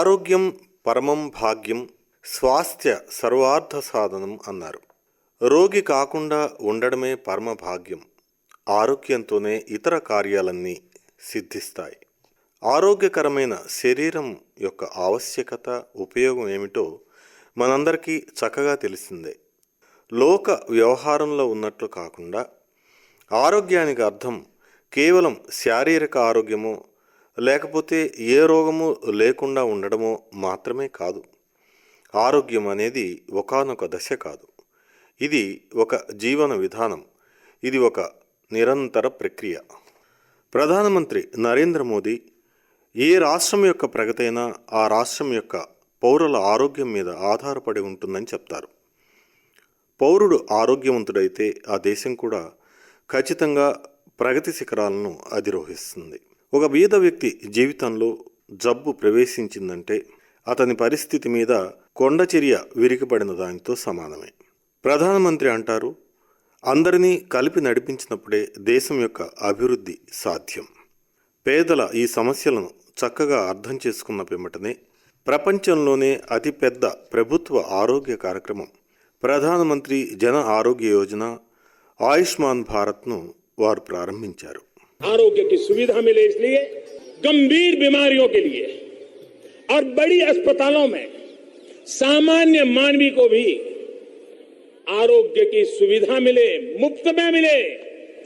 ఆరోగ్యం పరమం భాగ్యం, స్వాస్థ్య సర్వార్థ సాధనం అన్నారు. రోగి కాకుండా ఉండడమే పరమ భాగ్యం. ఆరోగ్యంతోనే ఇతర కార్యాలన్నీ సిద్ధిస్తాయి. ఆరోగ్యకరమైన శరీరం యొక్క ఆవశ్యకత, ఉపయోగం ఏమిటో మనందరికీ చక్కగా తెలిసిందే. లోక వ్యవహారంలో ఉన్నట్లు కాకుండా ఆరోగ్యానికి అర్థం కేవలం శారీరక ఆరోగ్యమో లేకపోతే ఏ రోగము లేకుండా ఉండడమో మాత్రమే కాదు. ఆరోగ్యం అనేది ఒకానొక దశ కాదు, ఇది ఒక జీవన విధానం, ఇది ఒక నిరంతర ప్రక్రియ. ప్రధానమంత్రి నరేంద్ర మోదీ ఏ రాష్ట్రం యొక్క ప్రగతి అయినా ఆ రాష్ట్రం యొక్క పౌరుల ఆరోగ్యం మీద ఆధారపడి ఉంటుందని చెప్తారు. పౌరుడు ఆరోగ్యవంతుడైతే ఆ దేశం కూడా ఖచ్చితంగా ప్రగతి శిఖరాలను అధిరోహిస్తుంది. ఒక బీద వ్యక్తి జీవితంలో జబ్బు ప్రవేశించిందంటే అతని పరిస్థితి మీద కొండచర్య విరిగిపడిన దానితో సమానమే. ప్రధానమంత్రి అంటారు, అందరినీ కలిపి నడిపించినప్పుడే దేశం యొక్క అభివృద్ధి సాధ్యం. పేదల ఈ సమస్యలను చక్కగా అర్థం చేసుకున్న పిమ్మటనే ప్రపంచంలోనే అతిపెద్ద ప్రభుత్వ ఆరోగ్య కార్యక్రమం ప్రధానమంత్రి జన ఆరోగ్య యోజన ఆయుష్మాన్ భారత్ను వారు ప్రారంభించారు. आरोग्य की सुविधा मिले इसलिए गंभीर बीमारियों के लिए और बड़ी अस्पतालों में सामान्य मानवी को भी आरोग्य की सुविधा मिले, मुफ्त में मिले,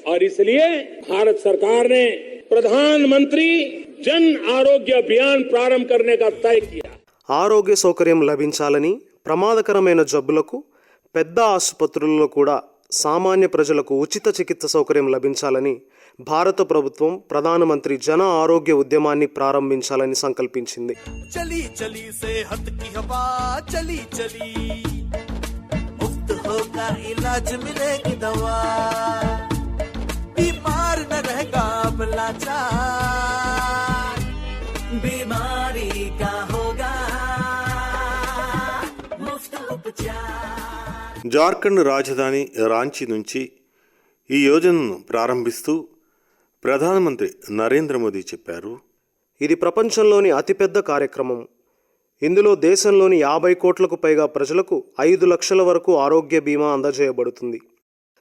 और इसलिए भारत सरकार ने प्रधानमंत्री जन आरोग्य अभियान प्रारंभ करने का तय किया. ఆరోగ్య సౌకర్యం లభించాలని, ప్రమాదకరమైన జబ్బులకు పెద్ద ఆసుపత్రుల్లో కూడా సామాన్య ప్రజలకు ఉచిత చికిత్స సౌకర్యం లభించాలని భారత ప్రభుత్వం ప్రధానమంత్రి జన ఆరోగ్య ఉద్యమాన్ని ప్రారంభించాలని సంకల్పించింది. చలి చలి సేహత్ కి హవా చలి చలి ముఫ్త్ హోగా ఇలాజ్ మిలేగి దవా బీమార్ న రహేగా అబ్ లాచార్ బీమారీ కా హోగా ముఫ్త్ ఉపచార్. జార్ఖండ్ రాజధాని రాంచీ నుంచి ఈ యోజనను ప్రారంభిస్తూ ప్రధానమంత్రి నరేంద్ర మోదీ చెప్పారు, ఇది ప్రపంచంలోని అతిపెద్ద కార్యక్రమం. ఇందులో దేశంలోని 50 కోట్లకు పైగా ప్రజలకు 5 లక్షల వరకు ఆరోగ్య బీమా అందజేయబడుతుంది.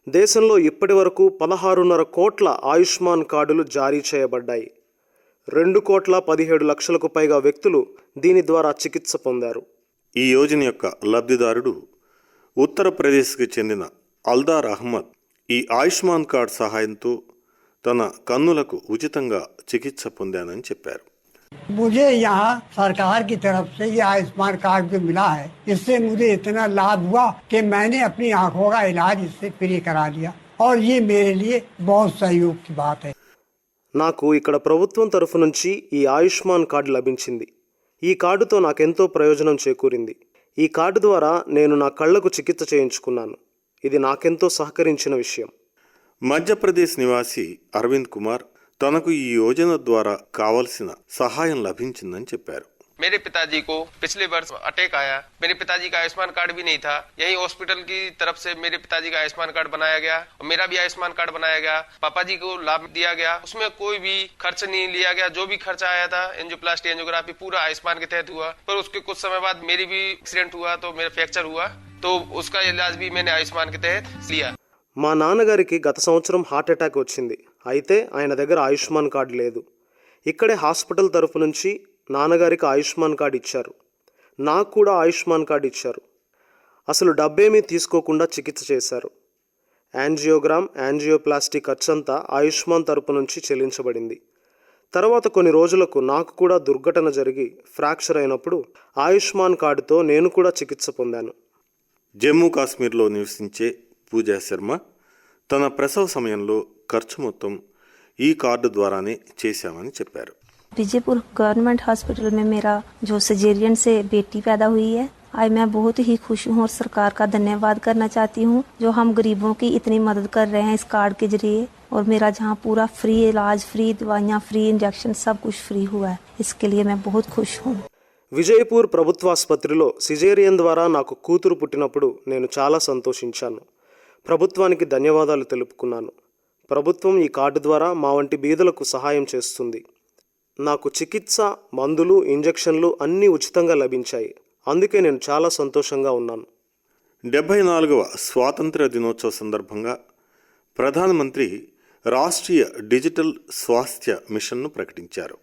దేశంలో ఇప్పటి వరకు 16.5 కోట్ల ఆయుష్మాన్ కార్డులు జారీ చేయబడ్డాయి. 2,17 లక్షలకు పైగా వ్యక్తులు దీని ద్వారా చికిత్స పొందారు. ఈ యోజన యొక్క లబ్ధిదారుడు ఉత్తరప్రదేశ్కి చెందిన అల్దార్ అహ్మద్. ఈ ఆయుష్మాన్ కార్డ్ సహాయంతో తన కన్నులకు ఉచితంగా చికిత్స పొందానని చెప్పారు. मुझे यहाँ सरकार की तरफ से ये आयुष्मान कार्ड जो मिला है, इससे मुझे इतना लाभ हुआ कि मैंने अपनी आंखों का इलाज इससे फ्री करा लिया और ये मेरे लिए बहुत सहयोग की बात है. నాకు ఇక్కడ ప్రభుత్వం తరఫు నుంచి ఈ ఆయుష్మాన్ కార్డు లభించింది. ఈ కార్డుతో నాకెంతో ప్రయోజనం చేకూరింది. ఈ కార్డు ద్వారా నేను నా కళ్లకు చికిత్స చేయించుకున్నాను. ఇది నాకెంతో సహకరించిన విషయం. మధ్యప్రదేశ్ నివాసి అరవింద్ కుమార్ తనకు ఈ యోజన ద్వారా కావలసిన సహాయం లభించిందని చెప్పారు. मेरे पिताजी को पिछले वर्ष अटैक आया. मेरे पिताजी का आयुष्मान कार्ड भी नहीं था. यही हॉस्पिटल की तरफ से मेरे पिताजी का आयुष्मान कार्ड बनाया गया और मेरा भी आयुष्मान कार्ड बनाया गया. पापा जी को लाभ दिया गया. उसमें कोई भी खर्च नहीं लिया गया. जो भी खर्चा आया था एंजियोप्लास्टी एंजियोग्राफी पूरा आयुष्मान के तहत हुआ. पर उसके कुछ समय बाद मेरी भी एक्सीडेंट हुआ तो मेरा फ्रैक्चर हुआ, तो उसका इलाज भी मैंने आयुष्मान के तहत लिया. మా నాన్నగారికి గత సంవత్సరం హార్ట్ అటాక్ వచ్చింది. అయితే ఆయన దగ్గర ఆయుష్మాన్ కార్డు లేదు. ఇక్కడే హాస్పిటల్ తరఫు నుంచి నాన్నగారికి ఆయుష్మాన్ కార్డు ఇచ్చారు. నాకు కూడా ఆయుష్మాన్ కార్డు ఇచ్చారు. అసలు డబ్బేమీ తీసుకోకుండా చికిత్స చేశారు. యాంజియోగ్రామ్, యాంజియోప్లాస్టీ ఖర్చంతా ఆయుష్మాన్ తరపు నుంచి చెల్లించబడింది. తర్వాత కొన్ని రోజులకు నాకు కూడా దుర్ఘటన జరిగి ఫ్రాక్చర్ అయినప్పుడు ఆయుష్మాన్ కార్డుతో నేను కూడా చికిత్స పొందాను. జమ్మూ కాశ్మీర్లో నివసించే పూజా శర్మ తన ప్రసవ సమయంలో ఖర్చు మొత్తం ఈ కార్డు ద్వారానే చేశామని చెప్పారు. विजयपुर गवर्नमेंट हॉस्पिटल में मेरा जो सजेरियन से बेटी पैदा हुई है, आज मैं बहुत ही खुश हूँ और सरकार का धन्यवाद करना चाहती हूँ जो हम गरीबों की इतनी मदद कर रहे हैं इस कार्ड के जरिए. और मेरा जहाँ पूरा फ्री इलाज, फ्री दवाइयाँ, फ्री इंजेक्शन सब कुछ फ्री हुआ है. इसके लिए मैं बहुत खुश हूँ. విజయపూర్ ప్రభుత్వాసుపత్రిలో సిజేరియన్ ద్వారా నాకు కూతురు పుట్టినప్పుడు నేను చాలా సంతోషించాను. ప్రభుత్వానికి ధన్యవాదాలు తెలుపుకున్నాను. ప్రభుత్వం ఈ కార్డు ద్వారా మా వంటి బీదలకు సహాయం చేస్తుంది. నాకు చికిత్స, మందులు, ఇంజెక్షన్లు అన్నీ ఉచితంగా లభించాయి. అందుకే నేను చాలా సంతోషంగా ఉన్నాను. 74వ స్వాతంత్ర్య దినోత్సవ సందర్భంగా ప్రధానమంత్రి రాష్ట్రీయ డిజిటల్ స్వాస్థ్య మిషన్ను ప్రకటించారు.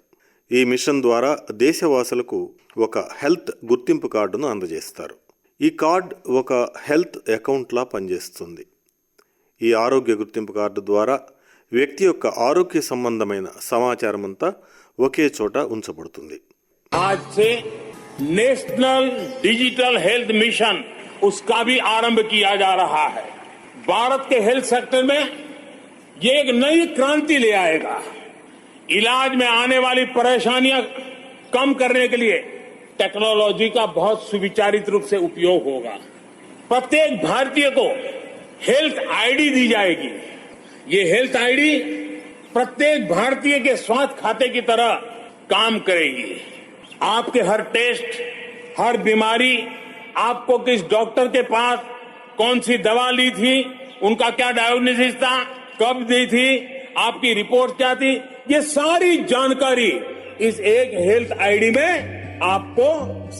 ఈ మిషన్ ద్వారా దేశవాసులకు ఒక హెల్త్ గుర్తింపు కార్డును అందజేస్తారు. ఈ కార్డ్ ఒక హెల్త్ అకౌంట్లా పనిచేస్తుంది. ఈ ఆరోగ్య గుర్తింపు కార్డు ద్వారా వ్యక్తి యొక్క ఆరోగ్య సంబంధమైన సమాచారం అంతా ఒకే చోట ఉంచబడుతుంది. आज से नेशनल डिजिटल हेल्थ मिशन उसका भी आरंभ किया जा रहा है. भारत के हेल्थ सेक्टर में ये एक नई क्रांति ले आएगा. इलाज में आने वाली परेशानियां कम करने के लिए टेक्नोलॉजी का बहुत सुविचारित रूप से उपयोग होगा. प्रत्येक भारतीय को हेल्थ आईडी दी जाएगी. ये हेल्थ आईडी प्रत्येक भारतीय के स्वास्थ्य खाते की तरह काम करेगी. आपके हर टेस्ट, हर बीमारी, आपको किस डॉक्टर के पास कौन सी दवा ली थी, उनका क्या डायग्नोसिस था, कब दी थी, आपकी रिपोर्ट क्या थी, ये सारी जानकारी इस एक हेल्थ आईडी में आपको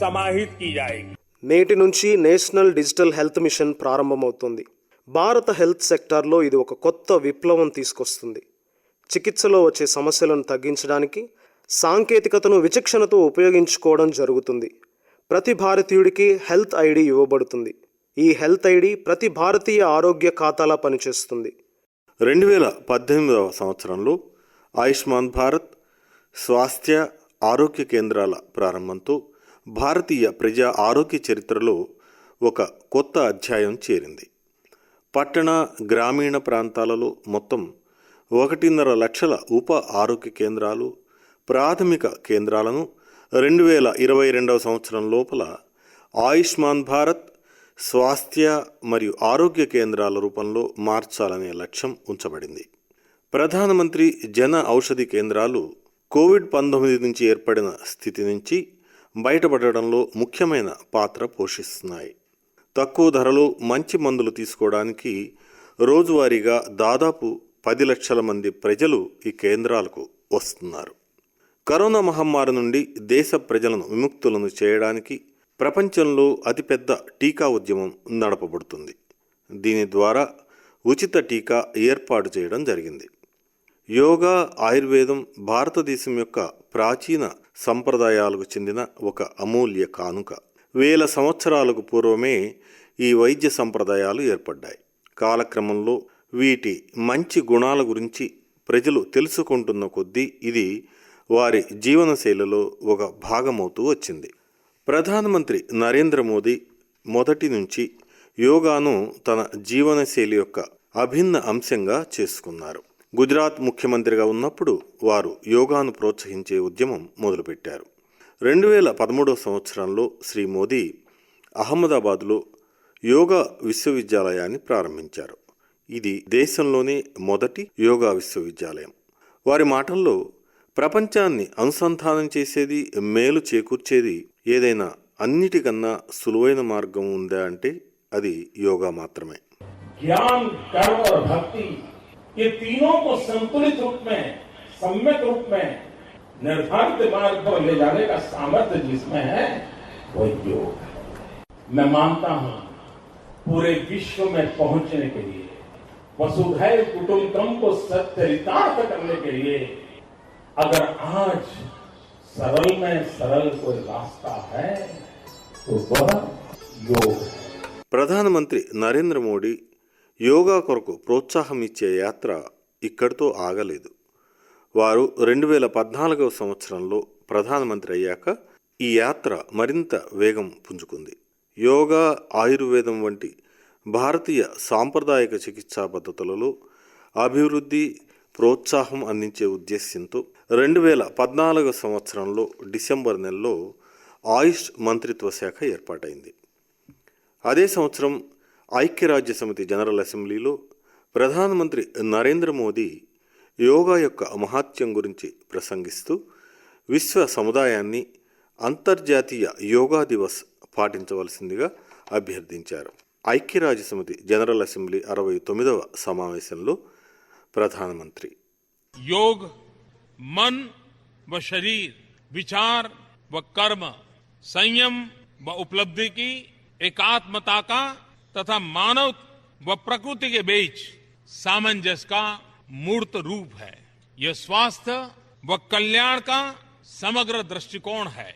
समाहित की जाएगी. నేటి నుంచి నేషనల్ డిజిటల్ హెల్త్ మిషన్ ప్రారంభమవుతుంది. భారత హెల్త్ సెక్టార్లో ఇది ఒక కొత్త విప్లవం తీసుకొస్తుంది. చికిత్సలో వచ్చే సమస్యలను తగ్గించడానికి సాంకేతికతను విచక్షణతో ఉపయోగించుకోవడం జరుగుతుంది. ప్రతి భారతీయుడికి హెల్త్ ఐడి ఇవ్వబడుతుంది. ఈ హెల్త్ ఐడి ప్రతి భారతీయ ఆరోగ్య ఖాతాలా పనిచేస్తుంది. 2018వ సంవత్సరంలో ఆయుష్మాన్ భారత్ స్వాస్థ్య ఆరోగ్య కేంద్రాల ప్రారంభంతో భారతీయ ప్రజా ఆరోగ్య చరిత్రలో ఒక కొత్త అధ్యాయం చేరింది. పట్టణ, గ్రామీణ ప్రాంతాలలో మొత్తం 1.5 లక్షల ఉప ఆరోగ్య కేంద్రాలు, ప్రాథమిక కేంద్రాలను 2022వ సంవత్సరం లోపల ఆయుష్మాన్ భారత్ స్వాస్థ్య మరియు ఆరోగ్య కేంద్రాల రూపంలో మార్చాలనే లక్ష్యం ఉంచబడింది. ప్రధానమంత్రి జన ఔషధి కేంద్రాలు కోవిడ్-19 నుంచి ఏర్పడిన స్థితి నుంచి బయటపడడంలో ముఖ్యమైన పాత్ర పోషిస్తున్నాయి. తక్కువ ధరలో మంచి మందులు తీసుకోవడానికి రోజువారీగా దాదాపు 10 లక్షల మంది ప్రజలు ఈ కేంద్రాలకు వస్తున్నారు. కరోనా మహమ్మారి నుండి దేశ ప్రజలను విముక్తులను చేయడానికి ప్రపంచంలో అతిపెద్ద టీకా ఉద్యమం నడపబడుతుంది. దీని ద్వారా ఉచిత టీకా ఏర్పాటు చేయడం జరిగింది. యోగా, ఆయుర్వేదం భారతదేశం యొక్క ప్రాచీన సంప్రదాయాలకు చెందిన ఒక అమూల్య కానుక. 1000 సంవత్సరాలకు పూర్వమే ఈ వైద్య సంప్రదాయాలు ఏర్పడ్డాయి. కాలక్రమంలో వీటి మంచి గుణాల గురించి ప్రజలు తెలుసుకుంటున్న కొద్దీ ఇది వారి జీవనశైలిలో ఒక భాగమవుతూ వచ్చింది. ప్రధానమంత్రి నరేంద్ర మోదీ మొదటి నుంచి యోగాను తన జీవనశైలి యొక్క అభిన్న అంశంగా చేసుకున్నారు. గుజరాత్ ముఖ్యమంత్రిగా ఉన్నప్పుడు వారు యోగాను ప్రోత్సహించే ఉద్యమం మొదలుపెట్టారు. 2013వ సంవత్సరంలో శ్రీ మోదీ అహ్మదాబాద్లో యోగా విశ్వవిద్యాలయాన్ని ప్రారంభించారు. ఇది దేశంలోనే మొదటి యోగా విశ్వవిద్యాలయం. వారి మాటల్లో ప్రపంచాన్ని అనుసంధానం చేసేది, మేలు చేకూర్చేది ఏదైనా అన్నిటికన్నా సులువైన మార్గం ఉందా అంటే అది యోగా మాత్రమే. ज्ञान, कर्म और भक्ति ये तीनों को संतुलित रूप में, सम्यक रूप में निर्धारित मार्ग पर ले जाने का सामर्थ्य जिसमें है वो योग है. मैं मानता हूं पूरे विश्व में पहुंचने के लिए, वसुधैव कुटुंबकम को सच्चरितार्थ करने के लिए अगर आज सरल में सरल कोई रास्ता है तो वह योग है. ప్రధానమంత్రి నరేంద్ర మోడీ యోగా కొరకు ప్రోత్సాహం ఇచ్చే యాత్ర ఇక్కడితో ఆగలేదు. వారు 2014వ సంవత్సరంలో ప్రధానమంత్రి అయ్యాక ఈ యాత్ర మరింత వేగం పుంజుకుంది. యోగా, ఆయుర్వేదం వంటి భారతీయ సాంప్రదాయక చికిత్సా పద్ధతులలో అభివృద్ధి, ప్రోత్సాహం అందించే ఉద్దేశ్యంతో 2014వ సంవత్సరంలో డిసెంబర్ నెలలో ఆయుష్ మంత్రిత్వ శాఖ ఏర్పాటైంది. అదే సంవత్సరం ఐక్యరాజ్య సమితి జనరల్ అసెంబ్లీలో ప్రధానమంత్రి నరేంద్ర మోదీ యోగా యొక్క మహాత్యం గురించి ప్రసంగిస్తూ విశ్వ సముదాయాన్ని అంతర్జాతీయ యోగా దివస్ పాటించవలసిందిగా అభ్యర్థించారు. ఐక్యరాజ్య సమితి జనరల్ అసెంబ్లీ 69వ సమావేశంలో ప్రధానమంత్రి योग मन व शरीर, विचार व कर्म, संयम व उपलब्धि की एकात्मता का तथा मानव व प्रकृति के बीच सामंजस्य का मूर्त रूप है। यह स्वास्थ्य व कल्याण का समग्र दृष्टिकोण है।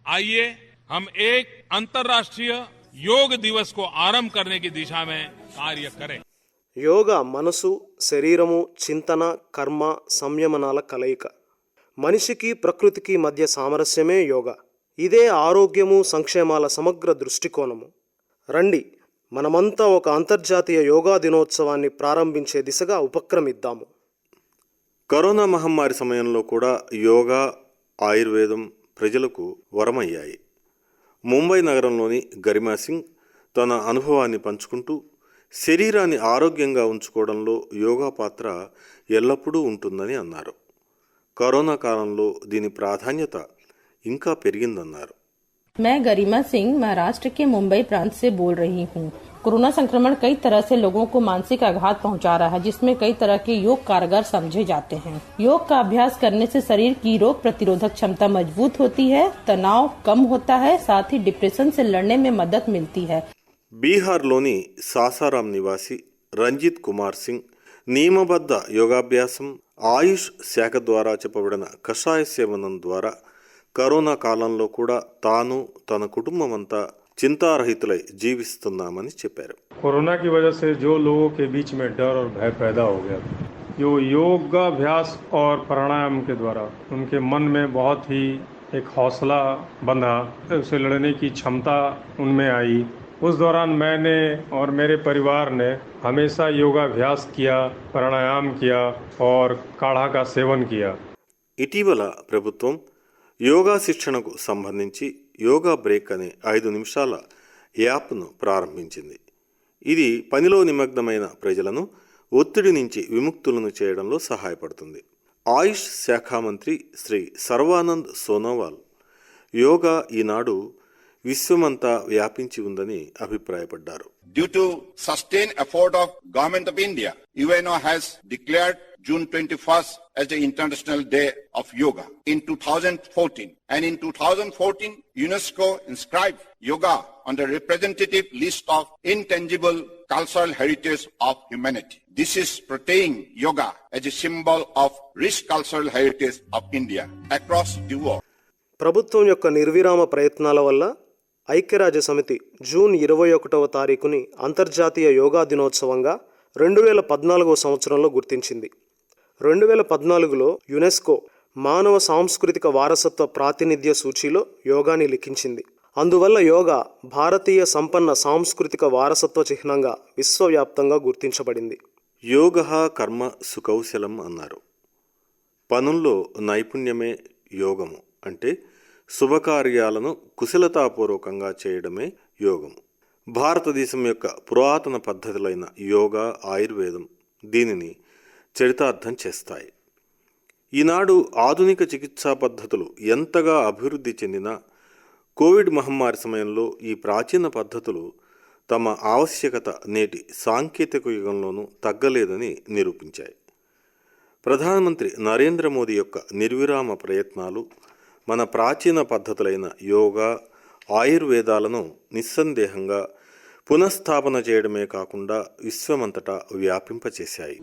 आइए हम एक अंतर्राष्ट्रीय योग दिवस को आरंभ करने की दिशा में कार्य करें। యోగా మనసు, శరీరము, చింతన, కర్మ, సంయమనాల కలయిక. మనిషికి ప్రకృతికి మధ్య సామరస్యమే యోగా. ఇదే ఆరోగ్యము, సంక్షేమాల సమగ్ర దృష్టికోణము. రండి, మనమంతా ఒక అంతర్జాతీయ యోగా దినోత్సవాన్ని ప్రారంభించే దిశగా ఉపక్రమిద్దాము. కరోనా మహమ్మారి సమయంలో కూడా యోగా, ఆయుర్వేదం ప్రజలకు వరమయ్యాయి. ముంబై నగరంలోని గరిమా సింగ్ తన అనుభవాన్ని పంచుకుంటూ శరీరాన్ని ఆరోగ్యంగా ఉంచుకోవడంలో యోగా పాత్ర ఎల్లప్పుడూ ఉంటుందని అన్నారు. కరోనా కాలంలో దీని ప్రాధాన్యత ఇంకా పెరిగిందన్నారు. मैं गरिमा सिंह महाराष्ट्र के मुंबई प्रांत से बोल रही हूँ। कोरोना संक्रमण कई तरह से लोगों को मानसिक आघात पहुँचा रहा है, जिसमें कई तरह के योग कारगर समझे जाते हैं। योग का अभ्यास करने से शरीर की रोग प्रतिरोधक क्षमता मजबूत होती है, तनाव कम होता है, साथ ही डिप्रेशन से लड़ने में मदद मिलती है। బీహార్లోని సాసారాం నివాసి రంజిత్ కుమార్ సింగ్ నియమబద్ధ యోగాభ్యాసం, ఆయుష్ శాఖ ద్వారా చెప్పబడిన కషాయ సేవనం ద్వారా కరోనా కాలంలో కూడా తాను, తన కుటుంబం అంతా చింతారహితులై జీవిస్తున్నామని చెప్పారు. कोरोना की वजह से जो लोगों के बीच में डर और भय पैदा हो गया, जो योगाभ्यास और प्राणायाम के द्वारा उनके मन में बहुत ही एक हौसला बंधा, उसे लड़ने की क्षमता उनमें आई। उस दौरान मैंने और मेरे परिवार ने हमेशा योगाभ्यास किया, प्राणायाम किया और काढ़ा का सेवन किया। ఇటీవల ప్రభుత్వం యోగా శిక్షణకు సంబంధించి యోగా బ్రేక్ అనే 5 నిమిషాల యాప్ను ప్రారంభించింది. ఇది పనిలో నిమగ్నమైన ప్రజలను ఒత్తిడి నుంచి విముక్తులను చేయడంలో సహాయపడుతుంది. ఆయుష్ శాఖ మంత్రి శ్రీ సర్వానంద్ సోనోవాల్ యోగా ఈనాడు విశ్వమంతా వ్యాపించి ఉందని అభిప్రాయపడ్డారు. Due to sustained effort of Government of India, UNO has declared June 21st as the International Day of Yoga in 2014. And in 2014, UNESCO inscribed yoga on the representative list of intangible cultural heritage of humanity. This is portraying yoga as a symbol of rich cultural heritage of India across the world. ప్రభుత్వం యొక్క నిర్విరామ ప్రయత్నాల వల్ల ఐక్యరాజ్య సమితి June 21వ తారీఖుని అంతర్జాతీయ యోగా దినోత్సవంగా 2014వ సంవత్సరంలో గుర్తించింది. 2014లో యునెస్కో మానవ సాంస్కృతిక వారసత్వ ప్రాతినిధ్య సూచీలో యోగాని లిఖించింది. అందువల్ల యోగా భారతీయ సంపన్న సాంస్కృతిక వారసత్వ చిహ్నంగా విశ్వవ్యాప్తంగా గుర్తించబడింది. యోగః కర్మ సుకౌశలం అన్నారు. పనుల్లో నైపుణ్యమే యోగము అంటే శుభకార్యాలను కుశలతాపూర్వకంగా చేయడమే యోగము. భారతదేశం యొక్క పురాతన పద్ధతులైన యోగా, ఆయుర్వేదం దీనిని చరితార్థం చేస్తాయి. ఈనాడు ఆధునిక చికిత్సా పద్ధతులు ఎంతగా అభివృద్ధి చెందినా కోవిడ్ మహమ్మారి సమయంలో ఈ ప్రాచీన పద్ధతులు తమ ఆవశ్యకత నేటి సాంకేతిక యుగంలోనూ తగ్గలేదని నిరూపించాయి. ప్రధానమంత్రి నరేంద్ర మోదీ యొక్క నిర్విరామ ప్రయత్నాలు మన ప్రాచీన పద్ధతులైన యోగా, ఆయుర్వేదాలను నిస్సందేహంగా పునఃస్థాపన చేయడమే కాకుండా విశ్వమంతటా వ్యాపింపచేశాయి.